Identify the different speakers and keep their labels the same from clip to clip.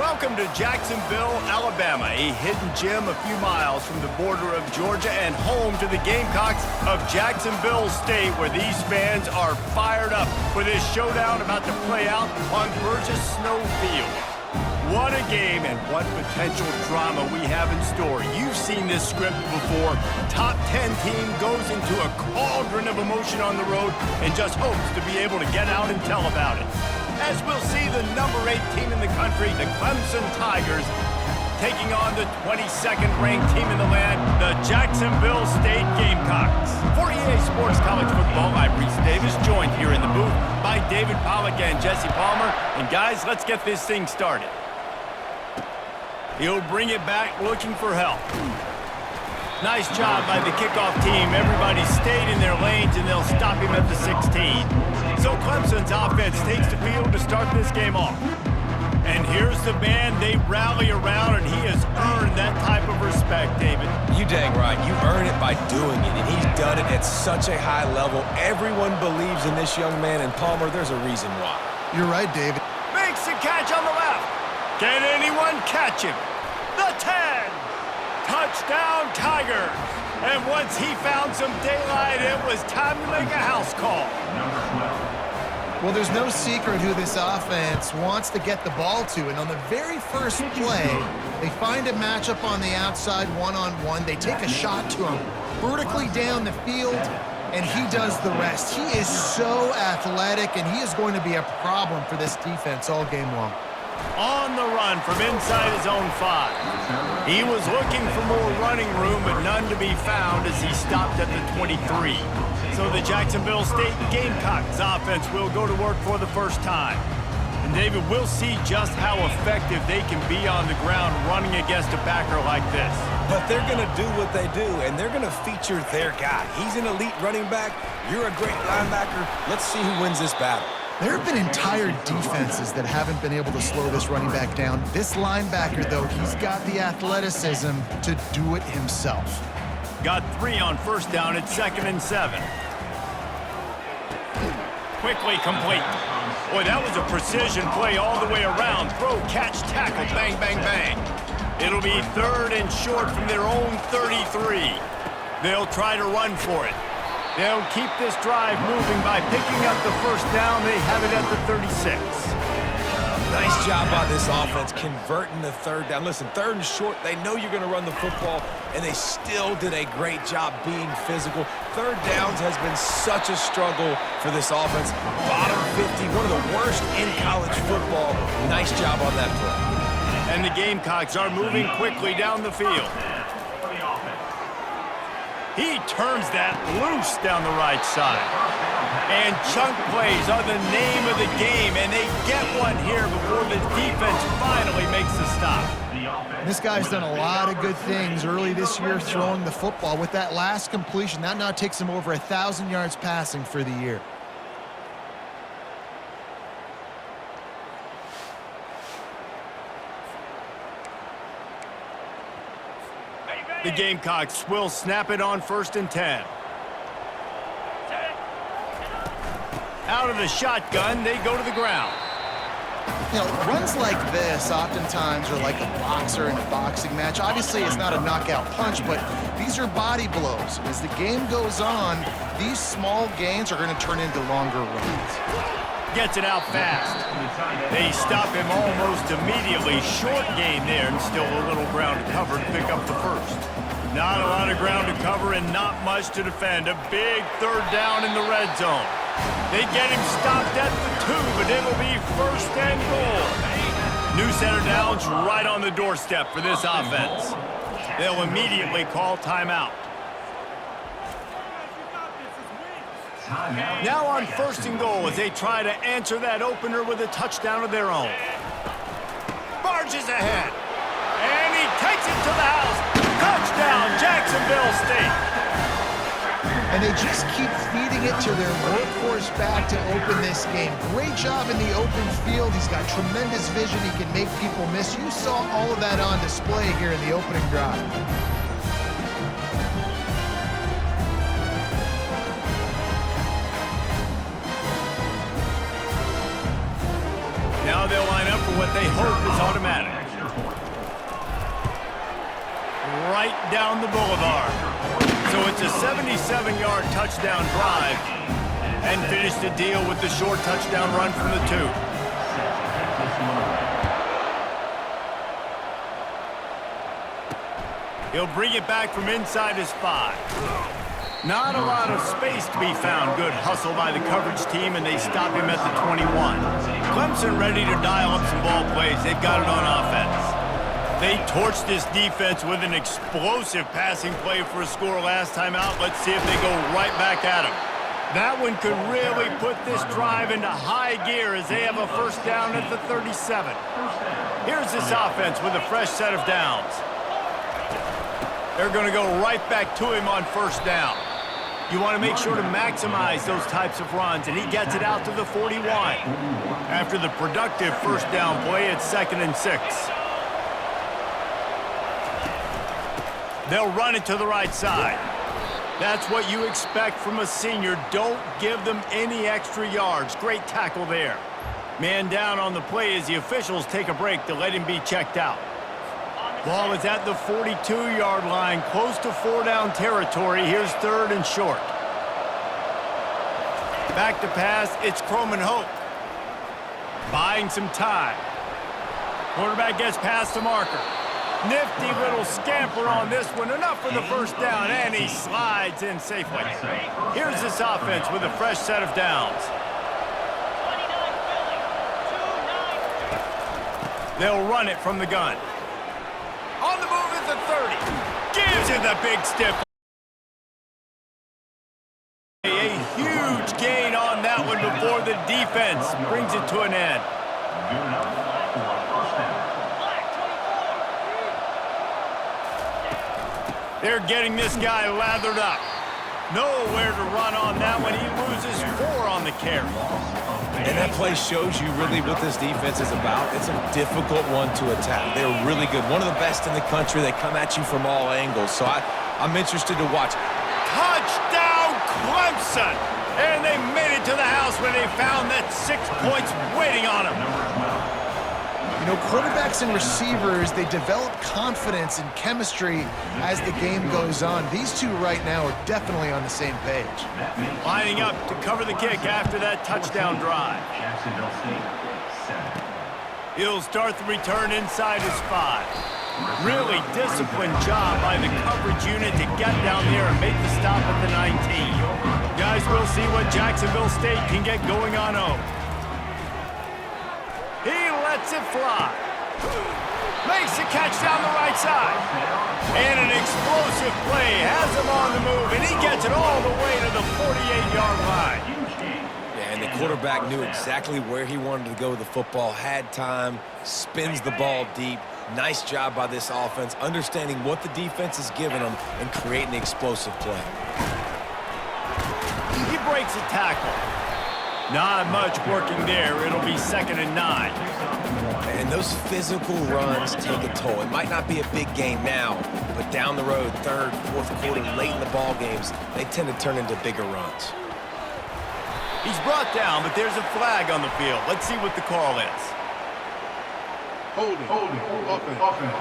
Speaker 1: Welcome to Jacksonville, Alabama, a hidden gem a few miles from the border of Georgia and home to the Gamecocks of Jacksonville State, where these fans are fired up for this showdown about to play out on Burgess Snow Field. What a game and what potential drama we have in store. You've seen this script before. Top 10 team goes into a cauldron of emotion on the road and just hopes to be able to get out and tell about it. As we'll see the number 8 team in the country, the Clemson Tigers, taking on the 22nd ranked team in the land, the Jacksonville State Gamecocks. For EA Sports College Football, I'm Reese Davis, joined here in the booth by David Pollack and Jesse Palmer. And guys, let's get this thing started. He'll bring it back looking for help. Nice job by the kickoff team. Everybody stayed in their lanes, and they'll stop him at the 16. So Clemson's offense takes the field to start this game off. And here's the man they rally around, and he has earned that type of respect, David.
Speaker 2: You dang right. You earn it by doing it, and he's done it at such a high level. Everyone believes in this young man, and Palmer, there's a reason why.
Speaker 3: You're right, David.
Speaker 1: Makes the catch on the left. Can anyone catch him? The 10. Touchdown, Tigers. And once he found some daylight, it was time to make a house call.
Speaker 3: Well, there's no secret who this offense wants to get the ball to. And on the very first play, they find a matchup on the outside one-on-one. They take a shot to him vertically down the field, and he does the rest. He is so athletic, and he is going to be a problem for this defense all game long.
Speaker 1: On the run from inside his own 5. He was looking for more running room, but none to be found as he stopped at the 23. So the Jacksonville State Gamecocks offense will go to work for the first time. And David, we'll see just how effective they can be on the ground running against a backer like this.
Speaker 2: But they're going to do what they do, and they're going to feature their guy. He's an elite running back. You're a great linebacker. Let's see who wins this battle.
Speaker 3: There have been entire defenses that haven't been able to slow this running back down. This linebacker, though, he's got the athleticism to do it himself.
Speaker 1: Got 3 on first down at 2nd and 7. Quickly complete. Boy, that was a precision play all the way around. Throw, catch, tackle, bang, bang, bang. It'll be 3rd and short from their own 33. They'll try to run for it. They'll keep this drive moving by picking up the first down. They have it at the 36.
Speaker 2: Nice job by this offense converting the 3rd down. Listen, 3rd and short, they know you're going to run the football, and they still did a great job being physical. 3rd downs has been such a struggle for this offense. Bottom 50, one of the worst in college football. Nice job on that play.
Speaker 1: And the Gamecocks are moving quickly down the field. He turns that loose down the right side. And chunk plays are the name of the game, and they get one here before the defense finally makes the stop.
Speaker 3: This guy's done a lot of good things early this year throwing the football. With that last completion, that now takes him over 1,000 yards passing for the year.
Speaker 1: The Gamecocks will snap it on 1st and 10. Out of the shotgun, they go to the ground.
Speaker 3: You know, runs like this oftentimes are like a boxer in a boxing match. Obviously, it's not a knockout punch, but these are body blows. As the game goes on, these small gains are going to turn into longer runs.
Speaker 1: Gets it out fast. They stop him almost immediately. Short gain there, and still a little ground to cover to pick up the first. Not a lot of ground to cover and not much to defend. A big 3rd down in the red zone. They get him stopped at the 2, but it'll be 1st and goal. New set of downs right on the doorstep for this offense. They'll immediately call timeout. Now on 1st and goal as they try to answer that opener with a touchdown of their own. Barges ahead. And he takes it to the house. Touchdown, Jacksonville State.
Speaker 3: And they just keep feeding it to their workhorse back to open this game. Great job in the open field. He's got tremendous vision. He can make people miss. You saw all of that on display here in the opening drive.
Speaker 1: Now they'll line up for what they hope is automatic. Right down the boulevard. So it's a 77-yard touchdown drive, and finish the deal with the short touchdown run from the 2. He'll bring it back from inside his 5. Not a lot of space to be found. Good hustle by the coverage team, and they stop him at the 21. Clemson ready to dial up some ball plays. They've got it on offense. They torched this defense with an explosive passing play for a score last time out. Let's see if they go right back at him. That one could really put this drive into high gear as they have a first down at the 37. Here's this offense with a fresh set of downs. They're going to go right back to him on first down. You want to make sure to maximize those types of runs, and he gets it out to the 41. After the productive first down play, it's 2nd and 6. They'll run it to the right side. That's what you expect from a senior. Don't give them any extra yards. Great tackle there. Man down on the play as the officials take a break to let him be checked out. Ball is at the 42-yard line, close to 4-down territory. Here's 3rd and short. Back to pass, it's Croman Hope. Buying some time. Quarterback gets past the marker. Nifty little scamper on this one. Enough for the first down, and he slides in safely. Here's this offense with a fresh set of downs. They'll run it from the gun. On the move at the 30. Gives it the big stiff. A huge gain on that one before the defense brings it to an end. They're getting this guy lathered up. Nowhere to run on that one. He loses 4 on the carry.
Speaker 2: And that play shows you really what this defense is about. It's a difficult one to attack. They're really good. One of the best in the country. They come at you from all angles. So I'm interested to watch.
Speaker 1: Touchdown, Clemson! And they made it to the house when they found that 6 points waiting on them.
Speaker 3: You know, quarterbacks and receivers, they develop confidence and chemistry as the game goes on. These two right now are definitely on the same page.
Speaker 1: Lining up to cover the kick after that touchdown drive. He'll start the return inside his 5. Really disciplined job by the coverage unit to get down there and make the stop at the 19. Guys, we'll see what Jacksonville State can get going on home. He lets it fly. Makes the catch down the right side. And an explosive play has him on the move, and he gets it all the way to the 48-yard line.
Speaker 2: Yeah, and the quarterback knew exactly where he wanted to go with the football, had time, spins the ball deep. Nice job by this offense, understanding what the defense is giving them and creating the explosive play.
Speaker 1: He breaks a tackle. Not much working there. It'll be 2nd and 9.
Speaker 2: And those physical runs take a toll. It might not be a big game now, but down the road, 3rd, 4th quarter, late in the ball games, they tend to turn into bigger runs.
Speaker 1: He's brought down, but there's a flag on the field. Let's see what the call is.
Speaker 4: Holding, offense.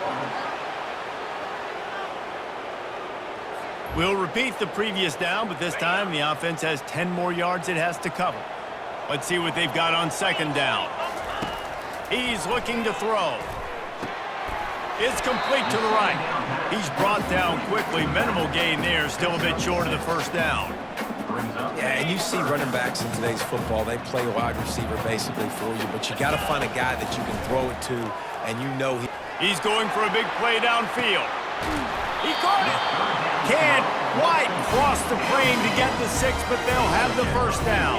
Speaker 1: We'll repeat the previous down, but this time the offense has 10 more yards it has to cover. Let's see what they've got on 2nd down. He's looking to throw. It's complete to the right. He's brought down quickly. Minimal gain there. Still a bit short of the first down.
Speaker 2: Yeah, and you see running backs in today's football. They play wide receiver basically for you, but you got to find a guy that you can throw it to, and you know
Speaker 1: he's going for a big play downfield. He caught it. Can't quite cross the frame to get the 6, but they'll have the first down.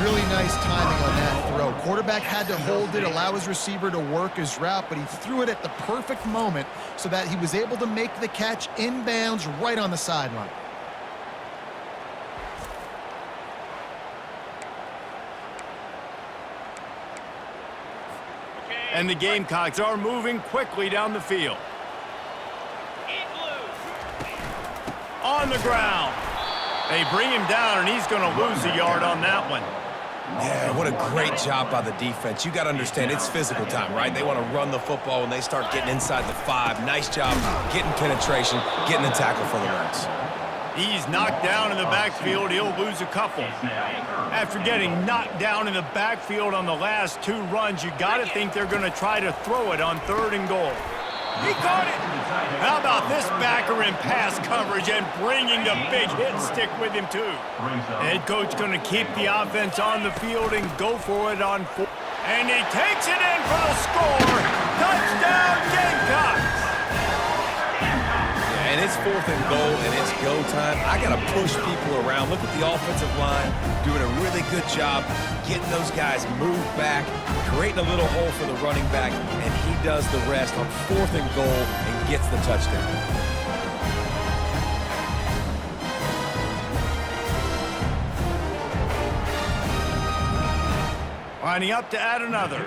Speaker 3: Really nice timing on that throw. Quarterback had to hold it, allow his receiver to work his route, but he threw it at the perfect moment so that he was able to make the catch inbounds right on the sideline.
Speaker 1: And the Gamecocks are moving quickly down the field. On the ground. They bring him down, and he's going to lose a yard on that one.
Speaker 2: Yeah, what a great job by the defense. You got to understand, it's physical time, right? They want to run the football when they start getting inside the 5. Nice job getting penetration, getting the tackle for the wins.
Speaker 1: He's knocked down in the backfield. He'll lose a couple. After getting knocked down in the backfield on the last 2 runs, you got to think they're going to try to throw it on 3rd and goal. He caught it. How about this backer in pass coverage and bringing the big hit stick with him, too? Head coach going to keep the offense on the field and go for it on 4. And he takes it in for the score. Touchdown, Gamecocks.
Speaker 2: And it's 4th and goal, and it's go time. I got to push people around. Look at the offensive line doing a really good job getting those guys moved back, creating a little hole for the running back, and he does the rest on 4th and goal and gets the touchdown.
Speaker 1: Lining up to add another.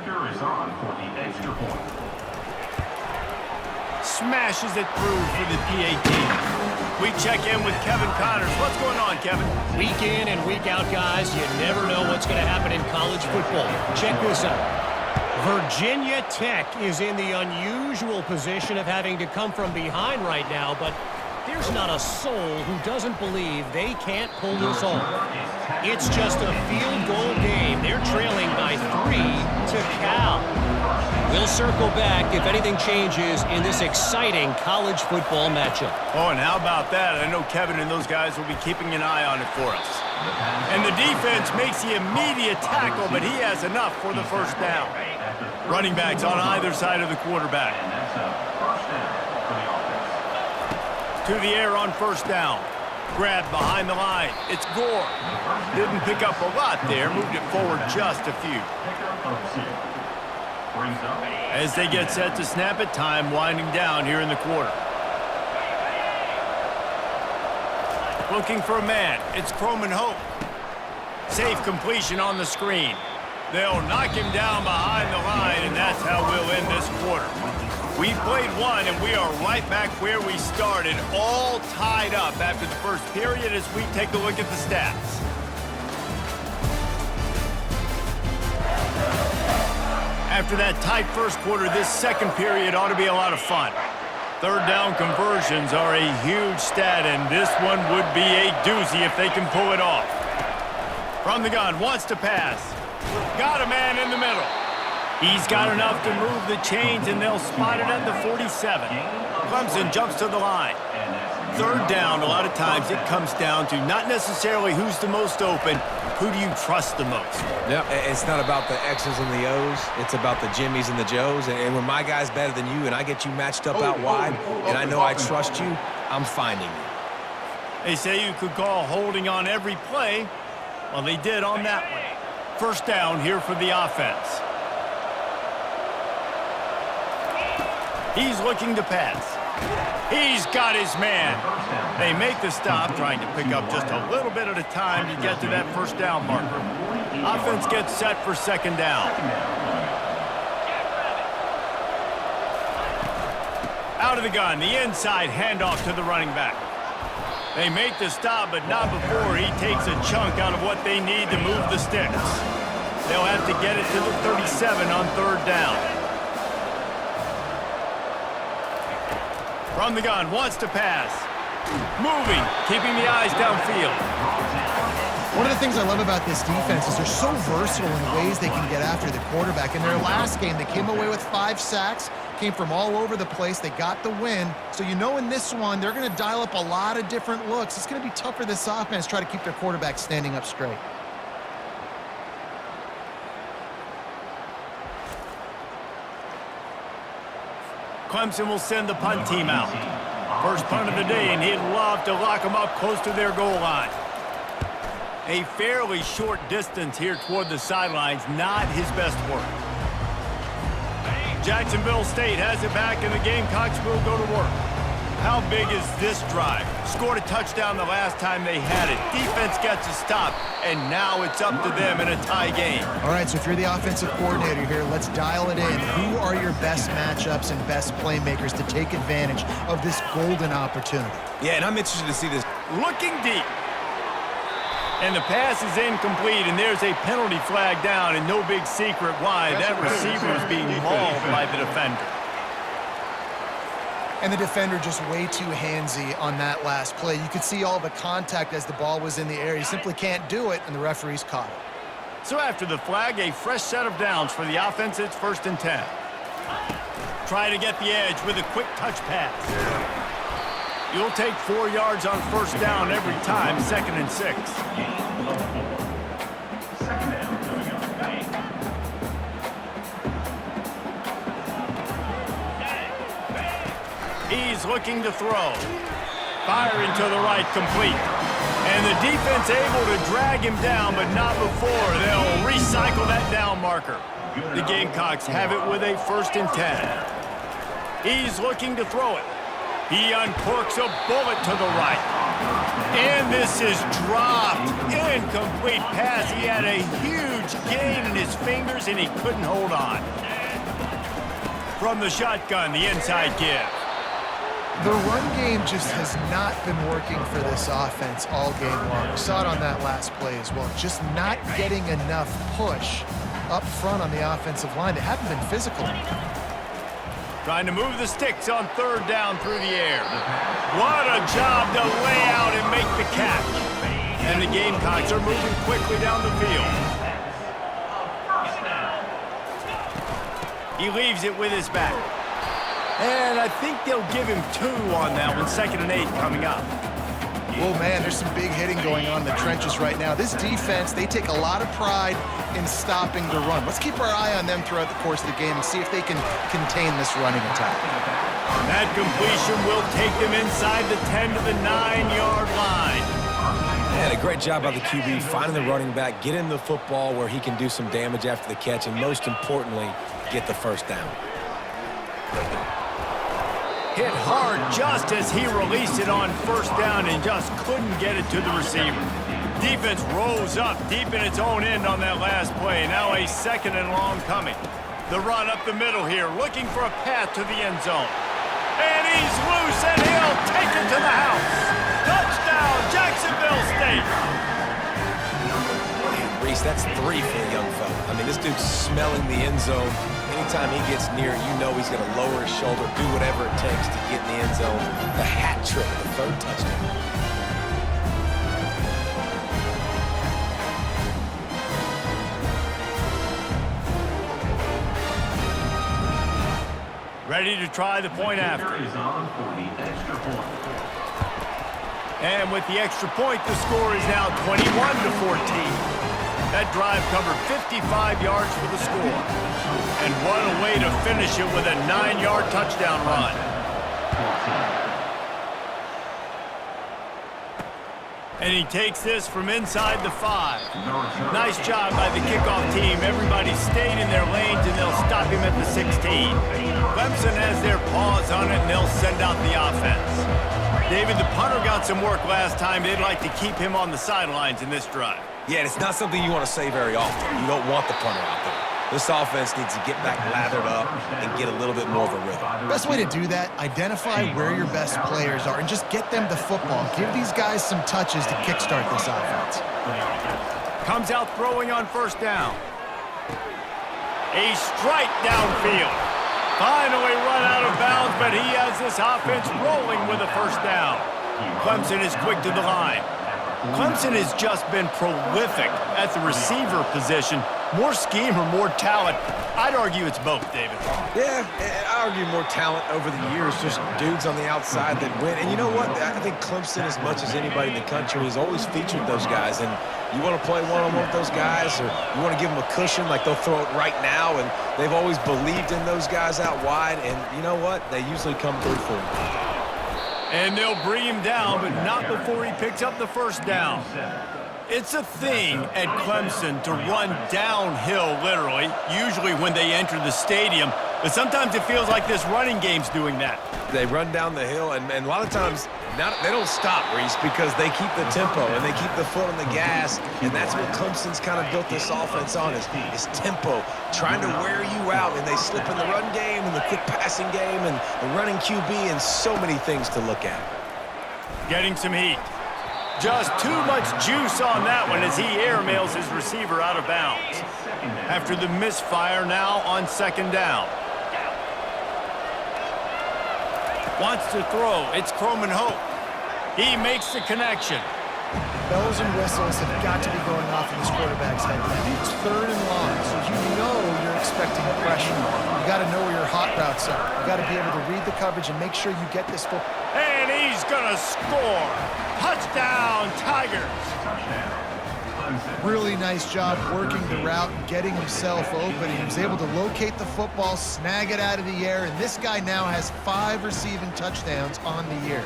Speaker 1: Smashes it through for the PAT. We check in with Kevin Connors. What's going on, Kevin?
Speaker 5: Week in and week out, guys, you never know what's going to happen in college football. Check this out. Virginia Tech is in the unusual position of having to come from behind right now, but there's not a soul who doesn't believe they can't pull this off. It's just a field goal game. They're trailing by 3 to Cal. We'll circle back if anything changes in this exciting college football matchup.
Speaker 1: Oh, and how about that? I know Kevin and those guys will be keeping an eye on it for us. And the defense makes the immediate tackle, but he has enough for the 1st down. Running backs on either side of the quarterback. To the air on 1st down. Grab behind the line. It's Gore. Didn't pick up a lot there. Moved it forward just a few. As they get set to snap it, time winding down here in the quarter. Looking for a man. It's Croman Hope. Safe completion on the screen. They'll knock him down behind the line, and that's how we'll end this quarter. We played 1, and we are right back where we started, all tied up after the first period as we take a look at the stats. After that tight first quarter, this second period ought to be a lot of fun. 3rd down conversions are a huge stat, and this one would be a doozy if they can pull it off. From the gun, wants to pass. Got a man in the middle. He's got enough to move the chains, and they'll spot it at the 47. Clemson jumps to the line. 3rd down, a lot of times it comes down to not necessarily who's the most open, who do you trust the most?
Speaker 2: Yep, it's not about the X's and the O's. It's about the Jimmies and the Joes. And when my guy's better than you and I get you matched up out wide and I know I trust you, I'm finding you.
Speaker 1: They say you could call holding on every play. Well, they did on that one. 1st down here for the offense. He's looking to pass. He's got his man. They make the stop, trying to pick up just a little bit at a time to get to that 1st down marker. Offense gets set for 2nd down. Out of the gun, the inside handoff to the running back. They make the stop, but not before he takes a chunk out of what they need to move the sticks. They'll have to get it to the 37 on 3rd down. From the gun, wants to pass. Moving, keeping the eyes downfield.
Speaker 3: One of the things I love about this defense is they're so versatile in ways they can get after the quarterback. In their last game, they came away with 5 sacks, came from all over the place. They got the win. So you know in this one, they're going to dial up a lot of different looks. It's going to be tough for this offense to try to keep their quarterback standing up straight.
Speaker 1: Clemson will send the punt team out. First punt of the day, and he'd love to lock them up close to their goal line. A fairly short distance here toward the sidelines, not his best work. Jacksonville State has it back, and the Gamecocks will go to work. How big is this drive? Scored a touchdown the last time they had it. Defense gets a stop, and now it's up to them in a tie game.
Speaker 3: All right, so if you're the offensive coordinator here, let's dial it in. Who are your best matchups and best playmakers to take advantage of this golden opportunity?
Speaker 2: Yeah, and I'm interested to see this.
Speaker 1: Looking deep. And the pass is incomplete, and there's a penalty flag down, and no big secret why. That receiver is being mauled by the defender.
Speaker 3: And the defender just way too handsy on that last play. You could see all the contact as the ball was in the air. He simply can't do it, and the referee's caught it.
Speaker 1: So after the flag, a fresh set of downs for the offense. It's 1st and 10. Try to get the edge with a quick touch pass. You'll take 4 yards on 1st down every time, 2nd and 6. He's looking to throw. Firing to the right, complete. And the defense able to drag him down, but not before. They'll recycle that down marker. The Gamecocks have it with a 1st and 10. He's looking to throw it. He uncorks a bullet to the right. And this is dropped. Incomplete pass. He had a huge gain in his fingers, and he couldn't hold on. From the shotgun, the inside give.
Speaker 3: The run game just has not been working for this offense all game long. We saw it on that last play as well. Just not getting enough push up front on the offensive line. They haven't been physical.
Speaker 1: Trying to move the sticks on 3rd down through the air. What a job to lay out and make the catch. And the Gamecocks are moving quickly down the field. He leaves it with his back. And I think they'll give him 2 on that one. 2nd and 8 coming up.
Speaker 3: Oh, man, there's some big hitting going on in the trenches right now. This defense, they take a lot of pride in stopping the run. Let's keep our eye on them throughout the course of the game and see if they can contain this running attack.
Speaker 1: That completion will take them inside the 10 to the 9-yard line.
Speaker 2: And a great job by the QB finding the running back, getting the football where he can do some damage after the catch, and most importantly, get the 1st down.
Speaker 1: Hit hard just as he released it on 1st down and just couldn't get it to the receiver. Defense rose up deep in its own end on that last play. Now a 2nd and long coming. The run up the middle here, looking for a path to the end zone. And he's loose, and he'll take it to the house. Touchdown, Jacksonville State.
Speaker 2: Reese, that's 3 for the young fella. I mean, this dude's smelling the end zone. Anytime he gets near it, you know he's going to lower his shoulder, do whatever it takes to get in the end zone. The hat trick, the 3rd touchdown.
Speaker 1: Ready to try the point after. And with the extra point, the score is now 21-14. That drive covered 55 yards for the score. And what a way to finish it with a 9-yard touchdown run. And he takes this from inside the 5. Nice job by the kickoff team. Everybody stayed in their lanes, and they'll stop him at the 16. Clemson has their paws on it, and they'll send out the offense. David, the punter got some work last time. They'd like to keep him on the sidelines in this drive.
Speaker 2: Yeah, it's not something you want to say very often. You don't want the punter out there. This offense needs to get back lathered up and get a little bit more of a rhythm.
Speaker 3: Best way to do that, identify where your best players are and just get them the football. Give these guys some touches to kickstart this offense.
Speaker 1: Comes out throwing on 1st down. A strike downfield. Finally run out of bounds, but he has this offense rolling with a 1st down. Clemson is quick to the line. Clemson has just been prolific at the receiver position. More scheme or more talent? I'd argue it's both, David.
Speaker 2: Yeah, I argue more talent over the years, just dudes on the outside that win. And you know what? I think Clemson, as much as anybody in the country, has always featured those guys. And you want to play one-on-one with those guys, or you want to give them a cushion, like they'll throw it right now. And they've always believed in those guys out wide. And you know what? They usually come through for them.
Speaker 1: And they'll bring him down, but not before he picks up the 1st down. It's a thing at Clemson to run downhill, literally, usually when they enter the stadium. But sometimes it feels like this running game's doing that.
Speaker 2: They run down the hill, and a lot of times they don't stop, Reese, because they keep the tempo and they keep the foot on the gas, and that's what Clemson's kind of built this offense on is tempo, trying to wear you out, and they slip in the run game and the quick passing game and the running QB and so many things to look at.
Speaker 1: Getting some heat. Just too much juice on that one as he airmails his receiver out of bounds. After the misfire, now on second down. Wants to throw. It's Croman Hope. He makes the connection.
Speaker 3: Bells and whistles have got to be going off in this quarterback's head now. It's third and long, so you know you're expecting pressure. You got to know where your hot routes are. You got to be able to read the coverage and make sure you get this football.
Speaker 1: And he's gonna score. Touchdown, Tigers.
Speaker 3: Really nice job working the route and getting himself open. He was able to locate the football, snag it out of the air, and this guy now has 5 receiving touchdowns on the year.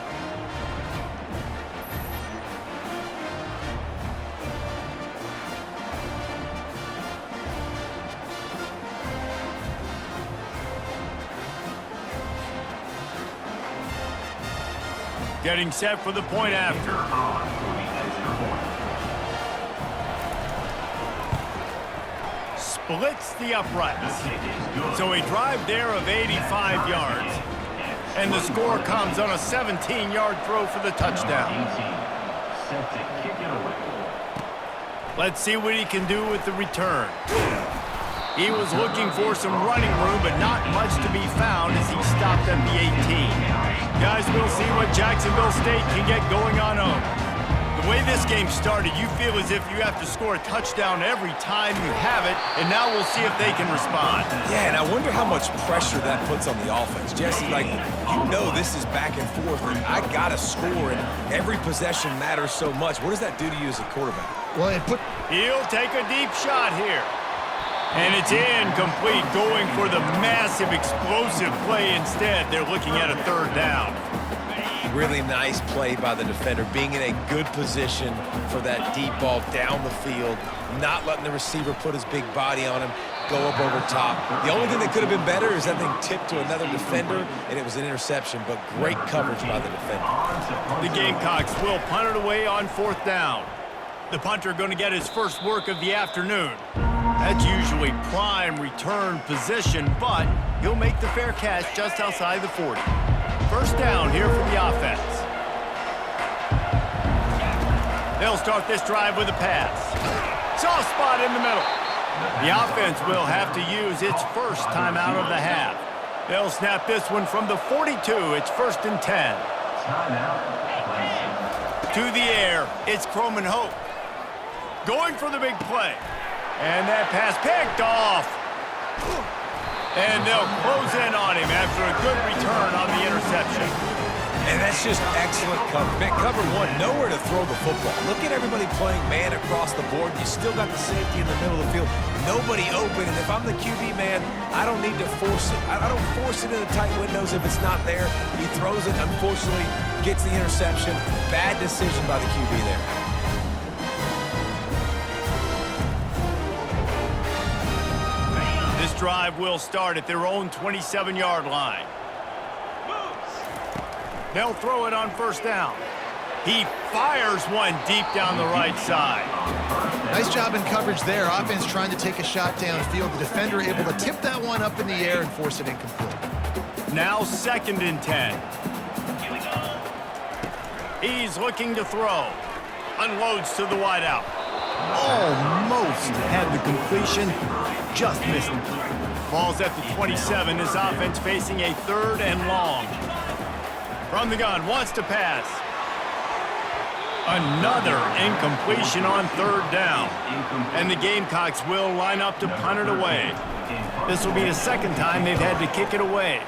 Speaker 1: Getting set for the point after. Splits the uprights. So a drive there of 85 yards. And the score comes on a 17-yard throw for the touchdown. Let's see what he can do with the return. He was looking for some running room, but not much to be found as he stopped at the 18. Guys, we'll see what Jacksonville State can get going on home. The way this game started, you feel as if you have to score a touchdown every time you have it, and now we'll see if they can respond.
Speaker 2: Yeah, and I wonder how much pressure that puts on the offense. Jesse, like, you know this is back and forth, and I got to score, and every possession matters so much. What does that do to you as a quarterback?
Speaker 3: Well,
Speaker 1: He'll take a deep shot here. And it's incomplete, going for the massive explosive play instead. They're looking at a third down.
Speaker 2: Really nice play by the defender, being in a good position for that deep ball down the field, not letting the receiver put his big body on him, go up over top. The only thing that could have been better is that thing tipped to another defender, and it was an interception, but great coverage by the defender.
Speaker 1: The Gamecocks will punt it away on fourth down. The punter going to get his first work of the afternoon. That's usually prime return position, but he'll make the fair catch just outside the 40. First down here for the offense. They'll start this drive with a pass. Soft spot in the middle. The offense will have to use its first timeout of the half. They'll snap this one from the 42. It's first and 10. To the air, it's Croman Hope. Going for the big play. And that pass picked off. And they'll close in on him after a good return on the interception.
Speaker 2: And that's just excellent cover. Man, cover one, nowhere to throw the football. Look at everybody playing man across the board. You still got the safety in the middle of the field. Nobody open, and if I'm the QB man, I don't need to force it. I don't force it in the tight windows if it's not there. He throws it, unfortunately, gets the interception. Bad decision by the QB there.
Speaker 1: This drive will start at their own 27-yard line. They'll throw it on first down. He fires one deep down the right side.
Speaker 3: Nice job in coverage there. Offense trying to take a shot downfield. The defender able to tip that one up in the air and force it incomplete.
Speaker 1: Now second and 10. He's looking to throw. Unloads to the wideout. Almost had the completion. Just missed it. Ball's at the 27. His offense facing a third and long. From the gun, wants to pass. Another incompletion on third down. And the Gamecocks will line up to punt it away. This will be the second time they've had to kick it away.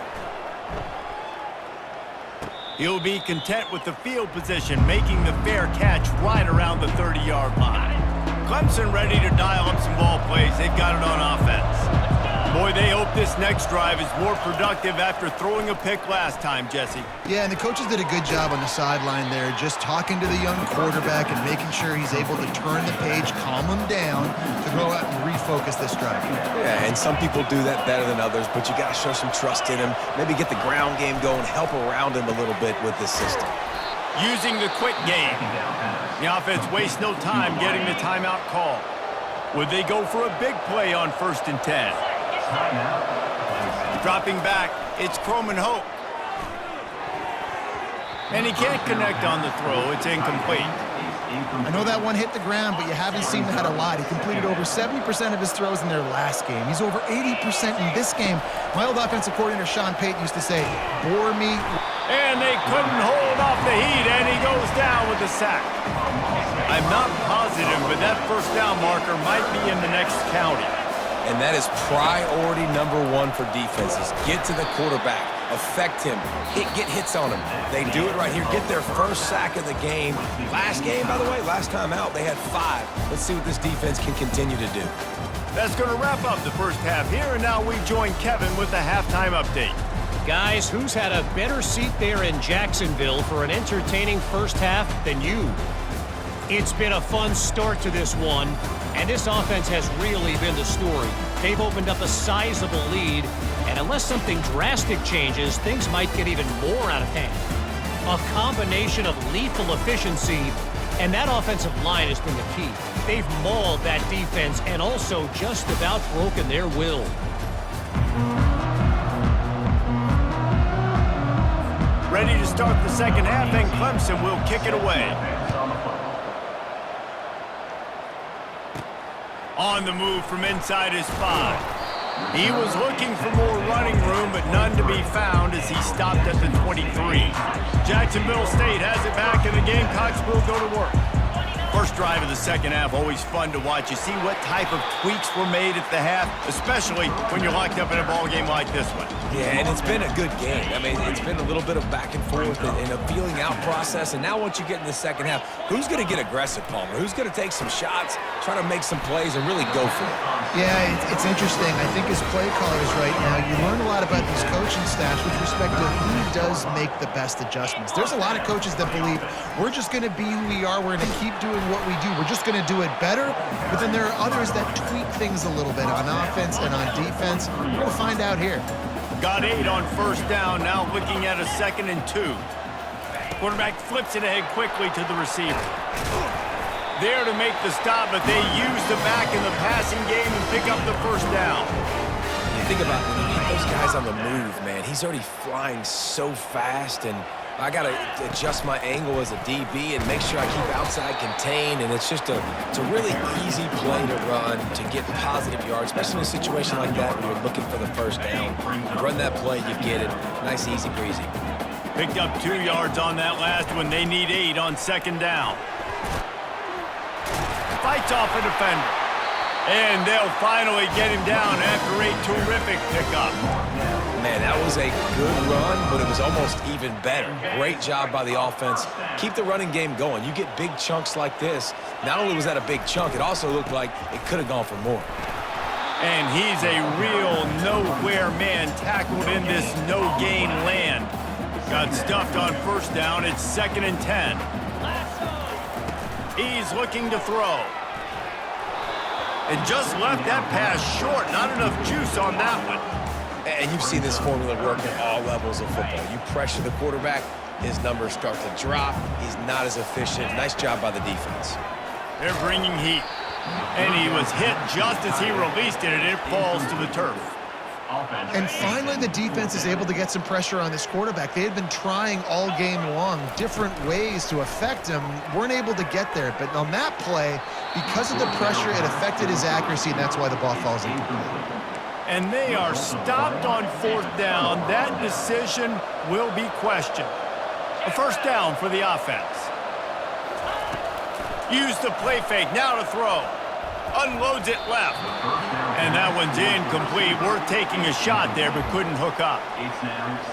Speaker 1: He'll be content with the field position, making the fair catch right around the 30-yard line. Clemson ready to dial up some ball plays. They've got it on offense. Boy, they hope this next drive is more productive after throwing a pick last time, Jesse.
Speaker 3: Yeah, and the coaches did a good job on the sideline there, just talking to the young quarterback and making sure he's able to turn the page, calm him down to go out and refocus this drive.
Speaker 2: Yeah, and some people do that better than others, but you got to show some trust in him. Maybe get the ground game going, help around him a little bit with this system.
Speaker 1: Using the quick game. The offense wastes no time getting the timeout call. Would they go for a big play on first and 10? Dropping back, it's Croman Hope. And he can't connect on the throw. It's incomplete.
Speaker 3: I know that one hit the ground, but you haven't seen that a lot. He completed over 70% of his throws in their last game. He's over 80% in this game. My old offensive coordinator, Sean Payton, used to say, bore me.
Speaker 1: And they couldn't hold off the heat, and he goes down with the sack. I'm not positive, but that first down marker might be in the next county.
Speaker 2: And that is priority number one for defenses. Get to the quarterback. Affect him. Get hits on him. They do it right here. Get their first sack of the game. Last game, by the way, last time out, they had 5. Let's see what this defense can continue to do.
Speaker 1: That's going to wrap up the first half here, and now we join Kevin with the halftime update.
Speaker 5: Guys, who's had a better seat there in Jacksonville for an entertaining first half than you? It's been a fun start to this one, and this offense has really been the story. They've opened up a sizable lead, and unless something drastic changes, things might get even more out of hand. A combination of lethal efficiency, and that offensive line has been the key. They've mauled that defense and also just about broken their will.
Speaker 1: Ready to start the second half, and Clemson will kick it away. On the move from inside his 5. He was looking for more running room, but none to be found as he stopped at the 23. Jacksonville State has it back, and the Gamecocks will go to work. First drive of the second half, always fun to watch. You see what type of tweaks were made at the half, especially when you're locked up in a ball game like this one.
Speaker 2: Yeah, and it's been a good game. I mean, it's been a little bit of back and forth and a feeling out process. And now once you get in the second half, who's going to get aggressive, Palmer? Who's going to take some shots, try to make some plays, and really go for it?
Speaker 3: Yeah, it's interesting. I think as play callers right now, you learn a lot about these coaching staffs with respect to who does make the best adjustments. There's a lot of coaches that believe we're just going to be who we are. We're going to keep doing what we do. We're just going to do it better. But then there are others that tweak things a little bit on offense and on defense. We're going to find out here.
Speaker 1: Got 8 on first down, now looking at a 2nd and 2. Quarterback flips it ahead quickly to the receiver. There to make the stop, but they use the back in the passing game and pick up the first down.
Speaker 2: You think about when you get those guys on the move, man, he's already flying so fast, and I got to adjust my angle as a DB and make sure I keep outside contained, and it's just it's a really easy play to run to get positive yards, especially in a situation like that where you're looking for the first down. You run that play, you get it. Nice, easy breezy.
Speaker 1: Picked up 2 yards on that last one. They need 8 on second down. Fights off a defender. And they'll finally get him down after a terrific pickup.
Speaker 2: Man, that was a good run, but it was almost even better. Great job by the offense. Keep the running game going. You get big chunks like this. Not only was that a big chunk, it also looked like it could have gone for more.
Speaker 1: And he's a real nowhere man, tackled in this no-gain land. Got stuffed on first down. It's 2nd and 10. He's looking to throw. And just left that pass short. Not enough juice on that one.
Speaker 2: And you've seen this formula work at all levels of football. You pressure the quarterback, his numbers start to drop. He's not as efficient. Nice job by the defense.
Speaker 1: They're bringing heat. And he was hit just as he released it, and it falls to the turf.
Speaker 3: And finally, the defense is able to get some pressure on this quarterback. They had been trying all game long different ways to affect him, weren't able to get there. But on that play, because of the pressure, it affected his accuracy, and that's why the ball falls incomplete.
Speaker 1: And they are stopped on 4th down. That decision will be questioned. A first down for the offense. Use the play fake, now to throw. Unloads it left. And that one's incomplete. Worth taking a shot there, but couldn't hook up.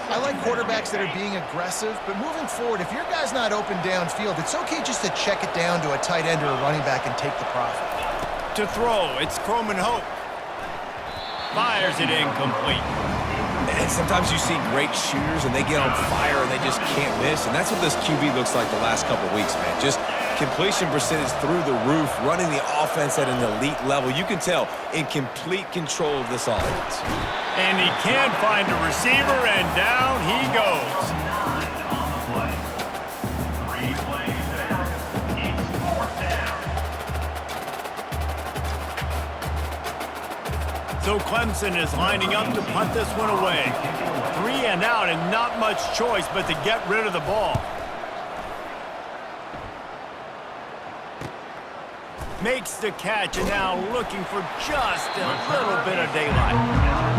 Speaker 3: I like quarterbacks that are being aggressive, but moving forward, if your guy's not open downfield, it's okay just to check it down to a tight end or a running back and take the profit.
Speaker 1: To throw, it's Croman Hope. Fires it incomplete.
Speaker 2: And sometimes you see great shooters, and they get on fire, and they just can't miss. And that's what this QB looks like the last couple of weeks, man. Just completion percentage through the roof, running the offense at an elite level. You can tell in complete control of this offense.
Speaker 1: And he can't find a receiver, and down he goes. So Clemson is lining up to punt this one away. 3 and out, and not much choice but to get rid of the ball. Makes the catch and now looking for just a little bit of daylight.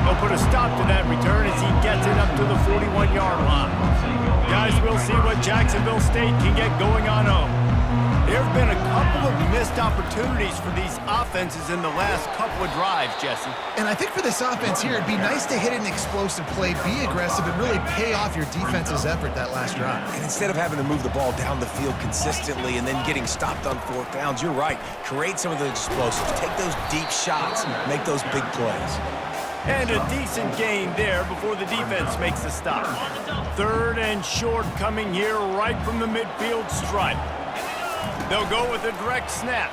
Speaker 1: He'll put a stop to that return as he gets it up to the 41-yard line. Guys, we'll see what Jacksonville State can get going on home. There have been a couple of missed opportunities for these offenses in the last couple of drives, Jesse.
Speaker 3: And I think for this offense here, it'd be nice to hit an explosive play, be aggressive, and really pay off your defense's effort that last drive.
Speaker 2: And instead of having to move the ball down the field consistently and then getting stopped on fourth downs, you're right. Create some of those explosives. Take those deep shots. Make those big plays.
Speaker 1: And a decent gain there before the defense makes the stop. 3rd and short coming here right from the midfield stripe. They'll go with a direct snap.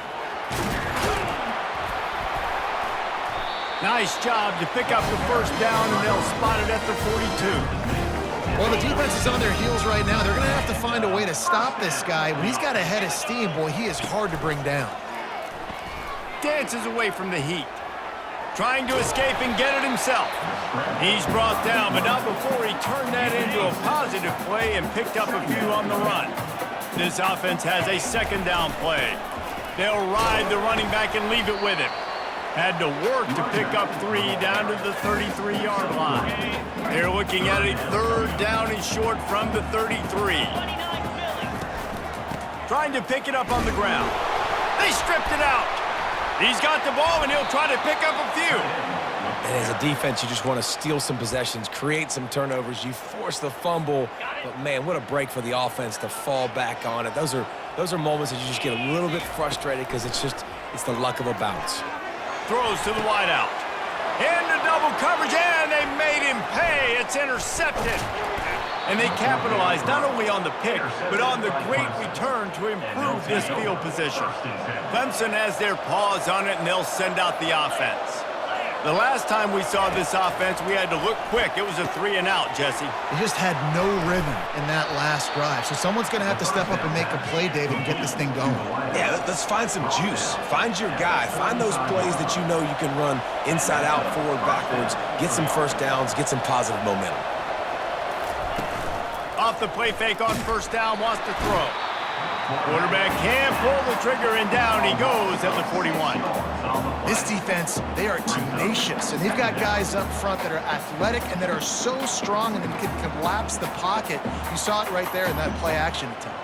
Speaker 1: Nice job to pick up the first down, and they'll spot it at the 42.
Speaker 3: Well, the defense is on their heels right now. They're going to have to find a way to stop this guy. When he's got a head of steam, boy, he is hard to bring down.
Speaker 1: Dances away from the heat. Trying to escape and get it himself. He's brought down, but not before he turned that into a positive play and picked up a few on the run. This offense has a 2nd down play. They'll ride the running back and leave it with him. Had to work to pick up 3 down to the 33-yard line. They're looking at a 3rd down and short from the 33. Trying to pick it up on the ground. They stripped it out. He's got the ball, and he'll try to pick up a few.
Speaker 2: And as a defense, you just want to steal some possessions, create some turnovers. You force the fumble, but man, what a break for the offense to fall back on it. Those are moments that you just get a little bit frustrated because it's the luck of a bounce.
Speaker 1: Throws to the wideout. Into double coverage, and they made him pay. It's intercepted. And they capitalized not only on the pick, but on the great return to improve this field position. Clemson has their paws on it, and they'll send out the offense. The last time we saw this offense, we had to look quick. It was a 3-and-out, Jesse.
Speaker 3: They just had no rhythm in that last drive. So someone's going to have to step up and make a play, David, and get this thing going.
Speaker 2: Yeah, let's find some juice. Find your guy. Find those plays that you know you can run inside out, forward, backwards. Get some first downs. Get some positive momentum.
Speaker 1: Off the play fake on 1st down, wants to throw. Quarterback can't pull the trigger, and down he goes at the 41.
Speaker 3: This defense, they are tenacious, and they've got guys up front that are athletic and that are so strong and that can collapse the pocket. You saw it right there in that play-action attempt.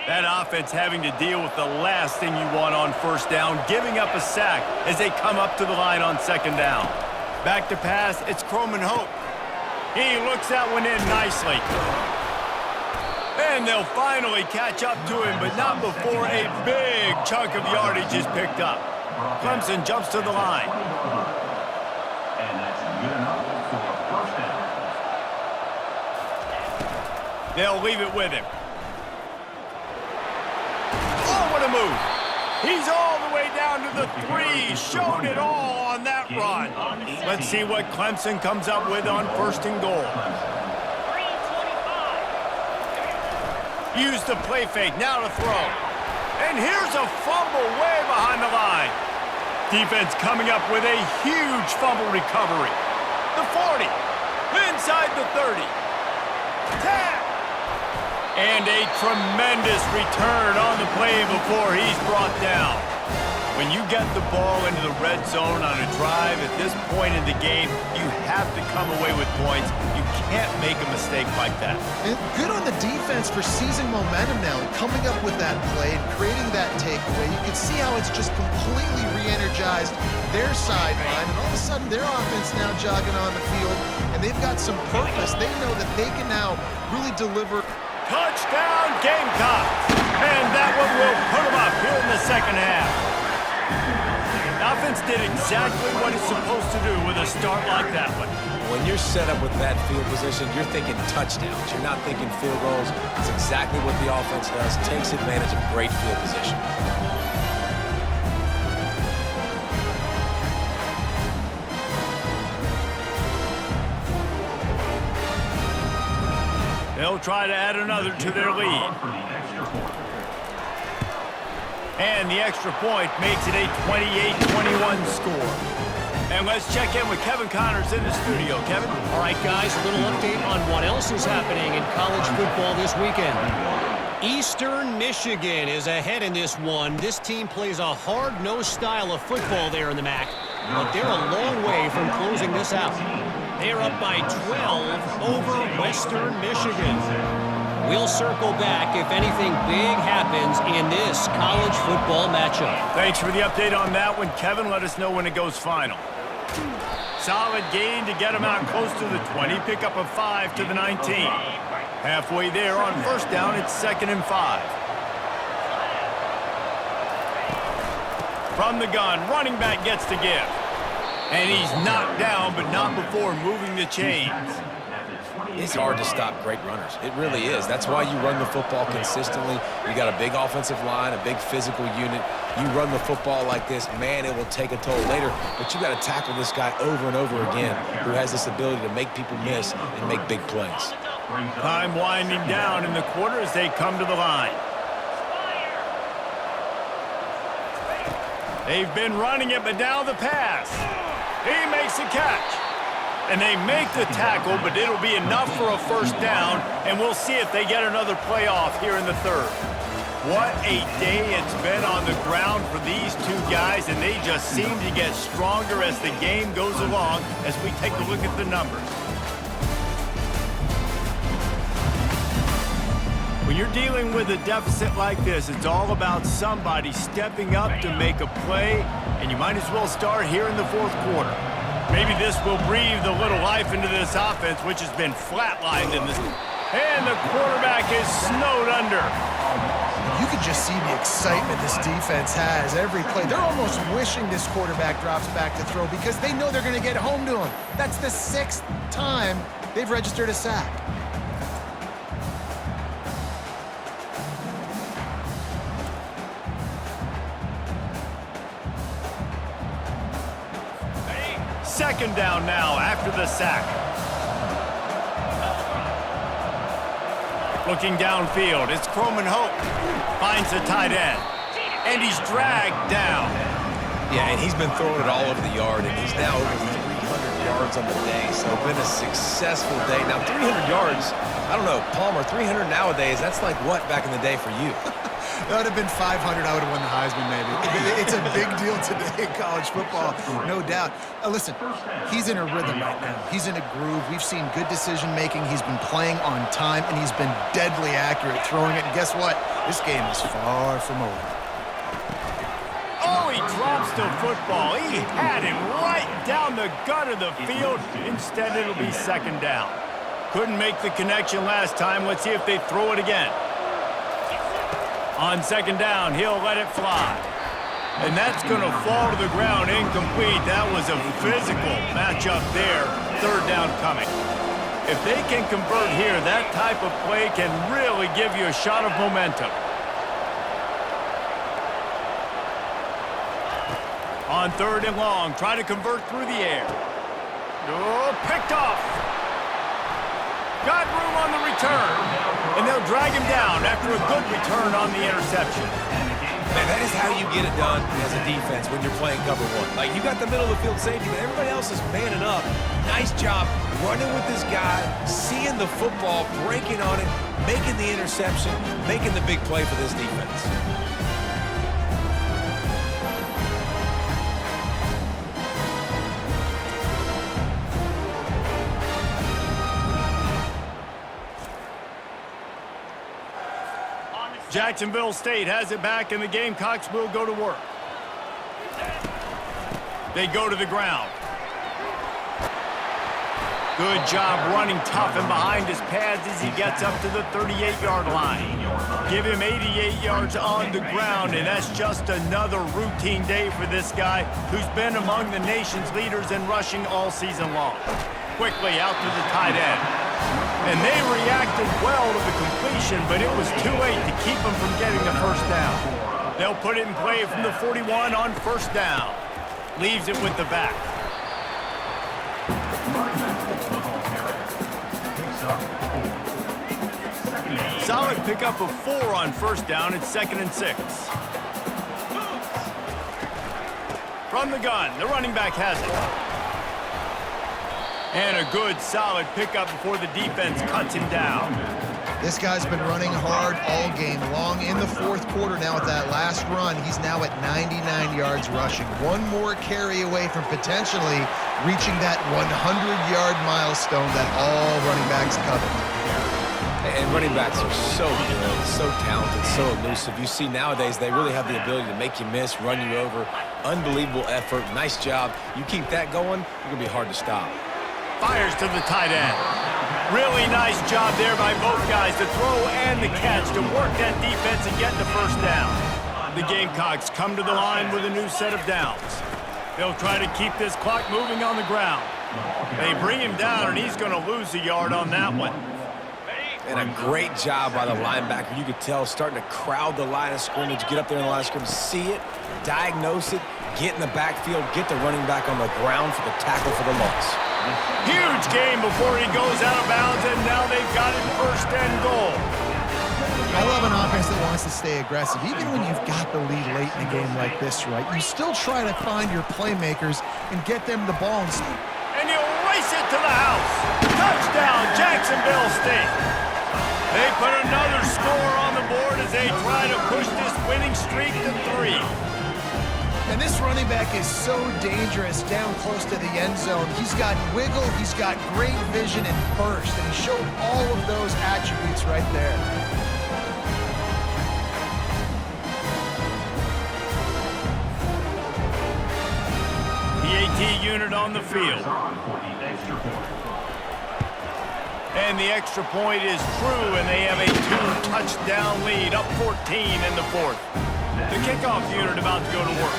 Speaker 1: That offense having to deal with the last thing you want on 1st down, giving up a sack as they come up to the line on 2nd down. Back to pass, it's Croman Hope. He looks that one in nicely. And they'll finally catch up to him, but not before a big chunk of yardage is picked up. Clemson jumps to the line.
Speaker 6: And that's good enough for a 1st down.
Speaker 1: They'll leave it with him. Oh, what a move. He's all the way down to the 3. Showed it all on that run. Let's see what Clemson comes up with on 1st and goal. Use the play fake, now to throw. And here's a fumble way behind the line. Defense coming up with a huge fumble recovery. The 40, inside the 30. 10. And a tremendous return on the play before he's brought down. When you get the ball into the red zone on a drive at this point in the game, you have to come away with points. You can't make a mistake like that.
Speaker 3: And good on the defense for seizing momentum now and coming up with that play and creating that takeaway. You can see how it's just completely re-energized their sideline, and all of a sudden their offense now jogging on the field, and they've got some purpose. They know that they can now really deliver.
Speaker 1: Touchdown Gamecocks! And that one will put them up here in the 2nd half. The offense did exactly what it's supposed to do with a start like that one.
Speaker 2: When you're set up with that field position, you're thinking touchdowns. You're not thinking field goals. It's exactly what the offense does. Takes advantage of great field position.
Speaker 1: They'll try to add another to their lead. And the extra point makes it a 28-21 score. And let's check in with Kevin Connors in the studio. Kevin?
Speaker 5: All right, guys, a little update on what else is happening in college football this weekend. Eastern Michigan is ahead in this one. This team plays a hard-nosed style of football there in the MAC, but they're a long way from closing this out. They're up by 12 over Western Michigan. We'll circle back if anything big happens in this college football matchup.
Speaker 1: Thanks for the update on that one, Kevin. Let us know when it goes final. Solid gain to get him out close to the 20. Pick up a 5 to the 19. Halfway there on first down, it's 2nd and 5. From the gun, running back gets to give. And he's knocked down, but not before moving the chains.
Speaker 2: It's hard to stop great runners. It really is. That's why you run the football consistently. You got a big offensive line, a big physical unit. You run the football like this, man, it will take a toll later. But you got to tackle this guy over and over again who has this ability to make people miss and make big plays.
Speaker 1: Time winding down in the quarter as they come to the line. They've been running it, but now the pass. He makes the catch. And they make the tackle, but it'll be enough for a first down, and we'll see if they get another playoff here in the third. What a day it's been on the ground for these two guys, and they just seem to get stronger as the game goes along as we take a look at the numbers. When you're dealing with a deficit like this, it's all about somebody stepping up to make a play, and you might as well start here in the fourth quarter. Maybe this will breathe a little life into this offense, which has been flatlined in this. And the quarterback is snowed under.
Speaker 3: You can just see the excitement this defense has every play. They're almost wishing this quarterback drops back to throw because they know they're going to get home to him. That's the 6th time they've registered a sack.
Speaker 1: Second down now after the sack. Looking downfield, it's Croman Hope. Finds the tight end. And he's dragged down.
Speaker 2: Yeah, and he's been throwing it all over the yard, and he's now over 300 yards on the day. So it's been a successful day. Now, 300 yards, I don't know, Palmer, 300 nowadays, that's like what back in the day for you?
Speaker 3: That would have been 500. I would have won the Heisman, maybe. It's a big deal today in college football, no doubt. Listen, he's in a rhythm right now. He's in a groove. We've seen good decision-making. He's been playing on time, and he's been deadly accurate throwing it. And guess what? This game is far from over.
Speaker 1: Oh, he drops the football. He had him right down the gut of the field. Instead, it'll be second down. Couldn't make the connection last time. Let's see if they throw it again. On second down, he'll let it fly. And that's going to fall to the ground incomplete. That was a physical matchup there. Third down coming. If they can convert here, that type of play can really give you a shot of momentum. On third and long, try to convert through the air. Oh, picked off. Got room on the return. And they'll drag him down after a good return on the interception.
Speaker 2: Man, that is how you get it done as a defense when you're playing cover one. Like, you got the middle of the field safety, but everybody else is manning up. Nice job running with this guy, seeing the football, breaking on it, making the interception, making the big play for this defense.
Speaker 1: Jacksonville State has it back, and the Gamecocks will go to work. They go to the ground. Good job running tough and behind his pads as he gets up to the 38-yard line. Give him 88 yards on the ground, and that's just another routine day for this guy who's been among the nation's leaders in rushing all season long. Quickly out to the tight end. And they reacted well to the completion, but it was too late to keep them from getting the first down. They'll put it in play from the 41 on first down. Leaves it with the back. Solid pickup of 4 on first down. It's 2nd and 6. From the gun, the running back has it. And a good, solid pickup before the defense cuts him down.
Speaker 3: This guy's been running hard all game long. In the fourth quarter now with that last run, he's now at 99 yards rushing. One more carry away from potentially reaching that 100-yard milestone that all running backs covet.
Speaker 2: And running backs are so good, so talented, so elusive. You see nowadays they really have the ability to make you miss, run you over. Unbelievable effort. Nice job. You keep that going, you're going to be hard to stop.
Speaker 1: Fires to the tight end. Really nice job there by both guys, the throw and the catch, to work that defense and get the first down. The Gamecocks come to the line with a new set of downs. They'll try to keep this clock moving on the ground. They bring him down, and he's going to lose a yard on that one.
Speaker 2: And a great job by the linebacker. You could tell starting to crowd the line of scrimmage, get up there in the line of scrimmage, see it, diagnose it, get in the backfield, get the running back on the ground for the tackle for the loss.
Speaker 1: Huge game before he goes out of bounds, and now they've got it first and goal.
Speaker 3: I love an offense that wants to stay aggressive. Even when you've got the lead late in a game like this, right, you still try to find your playmakers and get them the ball.
Speaker 1: And he'll race it to the house. Touchdown, Jacksonville State. They put another score on the board as they try to push this winning streak to 3.
Speaker 3: And this running back is so dangerous down close to the end zone. He's got wiggle, he's got great vision and burst, and he showed all of those attributes right there.
Speaker 1: The AT unit on the field. And the extra point is true, and they have a 2-touchdown lead, up 14 in the fourth. The kickoff unit about to go to work.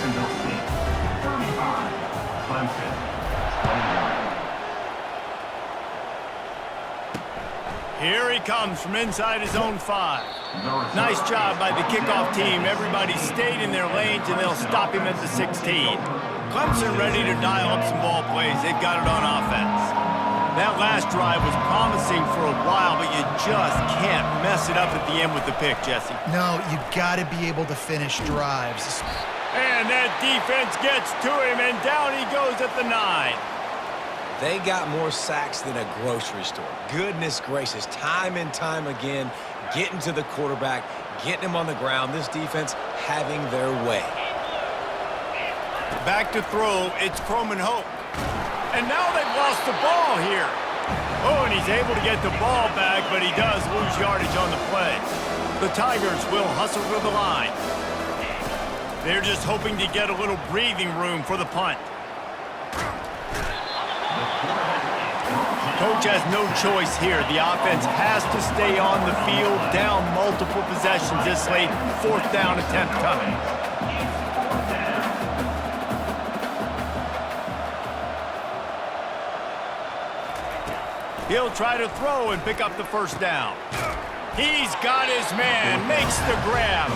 Speaker 1: Here he comes from inside his own 5. Nice job by the kickoff team. Everybody stayed in their lanes, and they'll stop him at the 16. Clemson ready to dial up some ball plays. They've got it on offense. That last drive was promising for a while, but you just can't mess it up at the end with the pick, Jesse.
Speaker 3: No, you got to be able to finish drives.
Speaker 1: And that defense gets to him, and down he goes at the 9.
Speaker 2: They got more sacks than a grocery store. Goodness gracious, time and time again, getting to the quarterback, getting him on the ground. This defense having their way.
Speaker 1: Back to throw, it's Croman Hope. And now they've lost the ball here. Oh, and he's able to get the ball back, but he does lose yardage on the play. The Tigers will hustle to the line. They're just hoping to get a little breathing room for the punt. Coach has no choice here. The offense has to stay on the field, down multiple possessions this late. 4th down attempt coming. He'll try to throw and pick up the first down. He's got his man, makes the grab.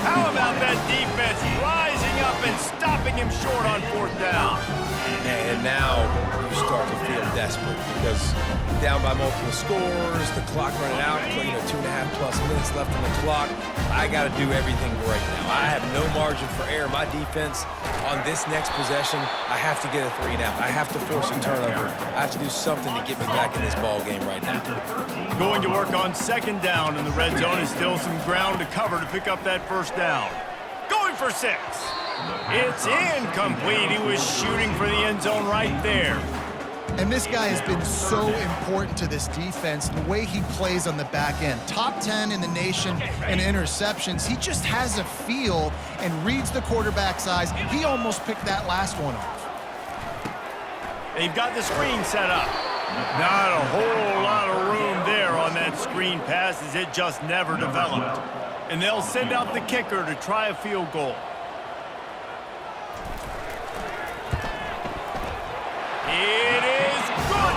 Speaker 1: How about that defense rising up and stopping him short on 4th down?
Speaker 2: And now you start to feel desperate because down by multiple scores, the clock running out, 2.5+ minutes left on the clock. I got to do everything right now. I have no margin for error. My defense on this next possession, I have to get a 3 down. I have to force a turnover. I have to do something to get me back in this ball game right now.
Speaker 1: Going to work on 2nd down in the red zone is still some ground to cover to pick up that first down. Going for 6. It's incomplete. He was shooting for the end zone right there.
Speaker 3: And this guy has been so important to this defense, the way he plays on the back end. Top 10 in the nation in interceptions. He just has a feel and reads the quarterback's eyes. He almost picked that last one off.
Speaker 1: They've got the screen set up. Not a whole lot of room there on that screen pass, as it just never developed. And they'll send out the kicker to try a field goal. It is good!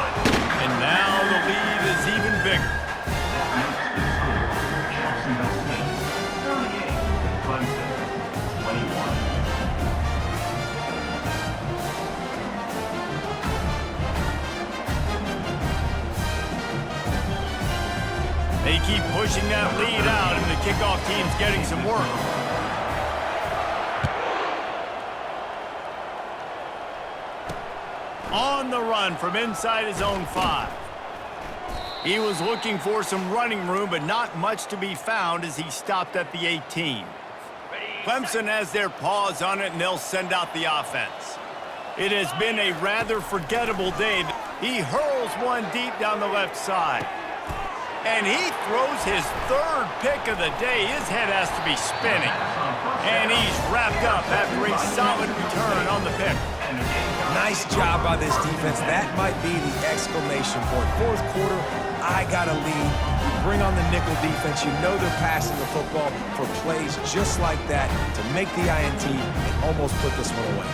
Speaker 1: And now the lead is even bigger. They keep pushing that lead out, and the kickoff team's getting some work. On the run from inside his own 5. He was looking for some running room, but not much to be found as he stopped at the 18. Clemson has their paws on it, and they'll send out the offense. It has been a rather forgettable day. He hurls one deep down the left side. And he throws his 3rd pick of the day. His head has to be spinning. And he's wrapped up after a solid return on the pick.
Speaker 2: Nice job by this defense. That might be the exclamation point. 4th quarter, I got a lead. You bring on the nickel defense. You know they're passing the football for plays just like that to make the INT and almost put this one away.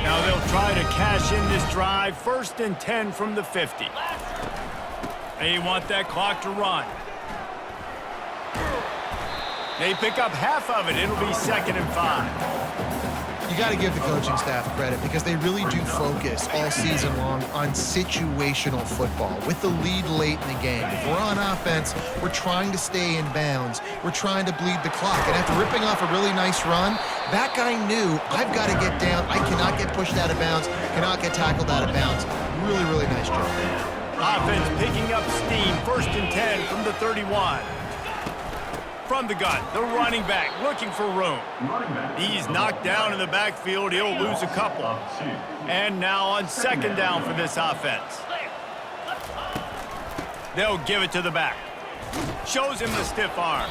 Speaker 1: Now they'll try to cash in this drive. 1st and 10 from the 50. They want that clock to run. They pick up half of it. It'll be 2nd and 5.
Speaker 3: You got to give the coaching staff credit because they really do focus all season long on situational football with the lead late in the game. If we're on offense, we're trying to stay in bounds. We're trying to bleed the clock. And after ripping off a really nice run, that guy knew, I've got to get down. I cannot get pushed out of bounds, cannot get tackled out of bounds. Really, really nice job.
Speaker 1: Offense picking up steam. 1st and 10 from the 31. From the gun, the running back looking for room. He's knocked down in the backfield. He'll lose a couple. And now on 2nd down for this offense. They'll give it to the back. Shows him the stiff arm.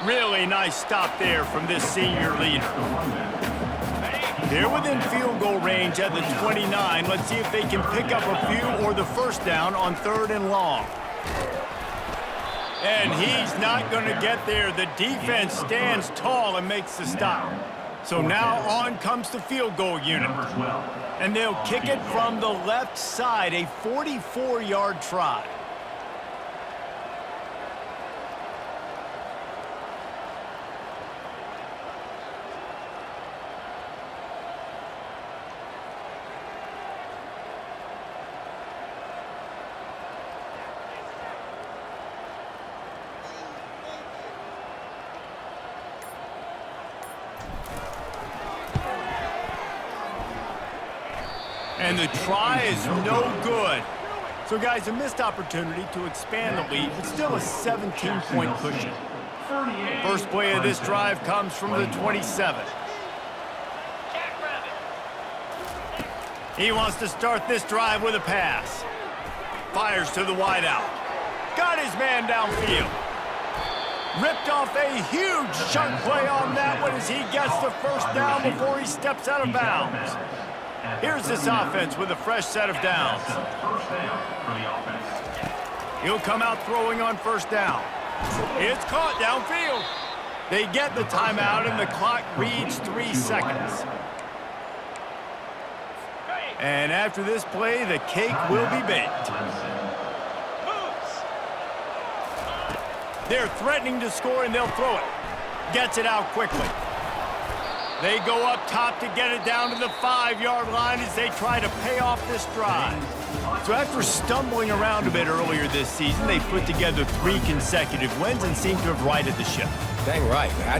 Speaker 1: Really nice stop there from this senior leader. They're within field goal range at the 29. Let's see if they can pick up a few or the 1st down on 3rd and long. And he's not going to get there. The defense stands tall and makes the stop. So now on comes the field goal unit. And they'll kick it from the left side, a 44-yard try. And the try is no good. So, guys, a missed opportunity to expand the lead, but still a 17-point cushion. First play of this drive comes from the 27. He wants to start this drive with a pass. Fires to the wideout. Got his man downfield. Ripped off a huge chunk play on that one as he gets the 1st down before he steps out of bounds. Here's this offense with a fresh set of downs. He'll come out throwing on 1st down. It's caught downfield. They get the timeout, and the clock reads 3 seconds. And after this play, the cake will be baked. They're threatening to score, and they'll throw it. Gets it out quickly. They go up top to get it down to the 5-yard line as they try to pay off this drive. So after stumbling around a bit earlier this season, they put together 3 consecutive wins and seem to have righted the ship.
Speaker 2: Dang right. How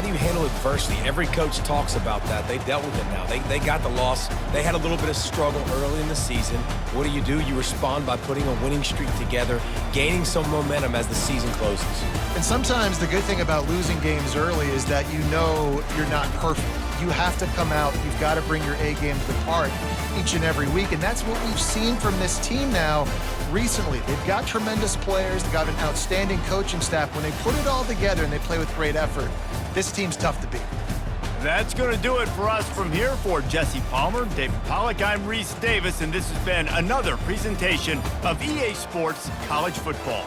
Speaker 2: do you handle adversity? Every coach talks about that. They dealt with it now. They got the loss. They had a little bit of struggle early in the season. What do? You respond by putting a winning streak together, gaining some momentum as the season closes.
Speaker 3: And sometimes the good thing about losing games early is that you know you're not perfect. You have to come out. You've got to bring your A game to the park each and every week. And that's what we've seen from this team now recently. They've got tremendous players. They've got an outstanding coaching staff. When they put it all together and they play with great effort, this team's tough to beat.
Speaker 1: That's going to do it for us from here. For Jesse Palmer, David Pollack, I'm Reese Davis, and this has been another presentation of EA Sports College Football.